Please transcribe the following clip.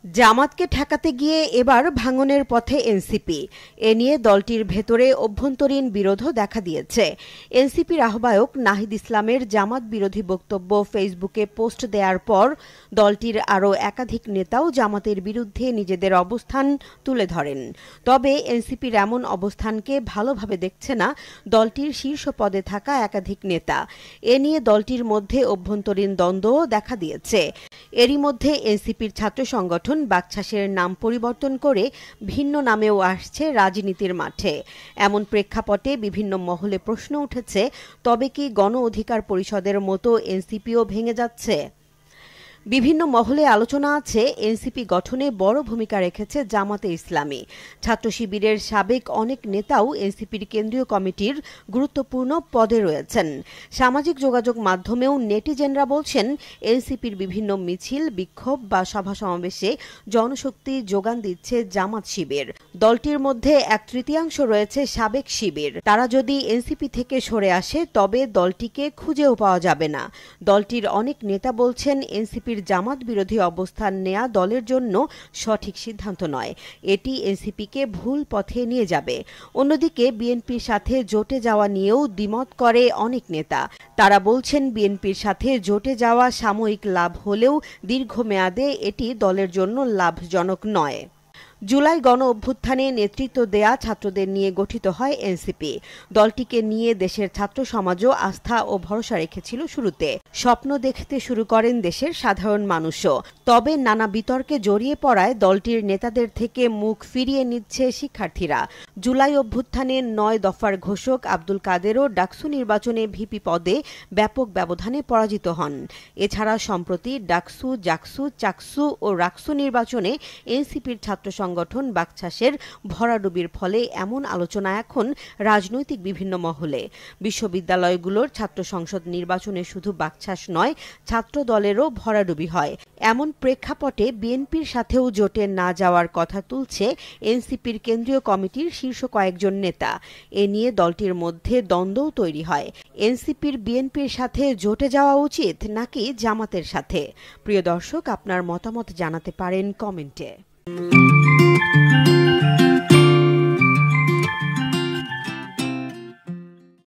জামাতকে ঠেকাতে গিয়ে এবার ভাঙনের পথে এনসিপি। এ নিয়ে দলটির ভেতরে অভ্যন্তরীণ বিরোধও দেখা দিয়েছে। এনসিপির আহ্বায়ক নাহিদ ইসলামের জামাত বিরোধী বক্তব্য ফেসবুকে পোস্ট দেওয়ার পর দলটির আরও একাধিক নেতাও জামাতের বিরুদ্ধে নিজেদের অবস্থান তুলে ধরেন। তবে এনসিপির এমন অবস্থানকে ভালোভাবে দেখছে না দলটির শীর্ষ পদে থাকা একাধিক নেতা। এ নিয়ে দলটির মধ্যে অভ্যন্তরীণ দ্বন্দ্বও দেখা দিয়েছে। এরই মধ্যে এনসিপির ছাত্র সংগঠন বাকছাসের নাম পরিবর্তন করে ভিন্ন নামেও আসছে রাজনীতির মাঠে। এমন প্রেক্ষাপটে বিভিন্ন মহলে প্রশ্ন উঠেছে, তবে কি গণ অধিকার পরিষদের মতো এনসিপিও ভেঙে যাচ্ছে? বিভিন্ন মহলে আলোচনা আছে, এনসিপি গঠনে বড় ভূমিকা রেখেছে জামাতে ইসলামী। ছাত্র শিবিরের সাবেক অনেক নেতাও এনসিপির কেন্দ্রীয় কমিটির গুরুত্বপূর্ণ পদে রয়েছেন। সামাজিক যোগাযোগ মাধ্যমেও নেটিজেনরা বলছেন, এনসিপির বিভিন্ন মিছিল, বিক্ষোভ বা সভা সমাবেশে জনশক্তি যোগান দিচ্ছে জামাত শিবির। দলটির মধ্যে 1/3 রয়েছে সাবেক শিবির। তারা যদি এনসিপি থেকে সরে আসে তবে দলটিকে খুঁজেও পাওয়া যাবে না। দলটির অনেক নেতা বলছেন, এনসিপি জামাত বিরোধী অবস্থান নেয়া দলের জন্য সঠিক সিদ্ধান্ত নয়, এটি এনসিপিকে ভুল পথে নিয়ে যাবে। অন্যদিকে বিএনপির সাথে জোটে যাওয়া নিয়েও দ্বিমত করে অনেক নেতা। তারা বলছেন, বিএনপির সাথে জোটে যাওয়া সাময়িক লাভ হলেও দীর্ঘমেয়াদে এটি দলের জন্য লাভজনক নয়। জুলাই গণ অভ্যুত্থানে নেতৃত্ব দেয়া ছাত্রদের নিয়ে গঠিত হয় এনসিপি। দলটিকে নিয়ে দেশের ছাত্র সমাজও আস্থা ও ভরসা রেখেছিল শুরুতে। স্বপ্ন দেখতে শুরু করেন দেশের সাধারণ মানুষও। তবে নানা বিতর্কে জড়িয়ে পড়ায় দলটির নেতাদের থেকে মুখ ফিরিয়ে নিচ্ছে শিক্ষার্থীরা। জুলাই অভ্যুত্থানে 9 দফার ঘোষক আব্দুল কাদেরও ডাকসু নির্বাচনে ভিপি পদে ব্যাপক ব্যবধানে পরাজিত হন। এছাড়া সম্প্রতি ডাকসু, জাকসু, চাকসু ও রাকসু নির্বাচনে এনসিপির ছাত্র সংগঠন বাকছাসের ভরাডুবির ফলে এমন আলোচনা এখন রাজনৈতিক বিভিন্ন মহলে। বিশ্ববিদ্যালয়গুলোর ছাত্র সংসদ নির্বাচনে শুধু বাকছাস নয়, ছাত্র দলেরও ভরাডুবি হয়। এমন প্রেক্ষাপটে বিএনপির সাথেও জোটে না যাওয়ার কথা তুলছে এনসিপির কেন্দ্রীয় কমিটির শীর্ষ কয়েকজন নেতা। এ নিয়ে দলটির মধ্যে দ্বন্দ্বও তৈরি হয়। এনসিপির বিএনপির সাথে জোটে যাওয়া উচিত নাকি জামাতের সাথে? প্রিয় দর্শক, আপনার মতামত জানাতে পারেন কমেন্টে।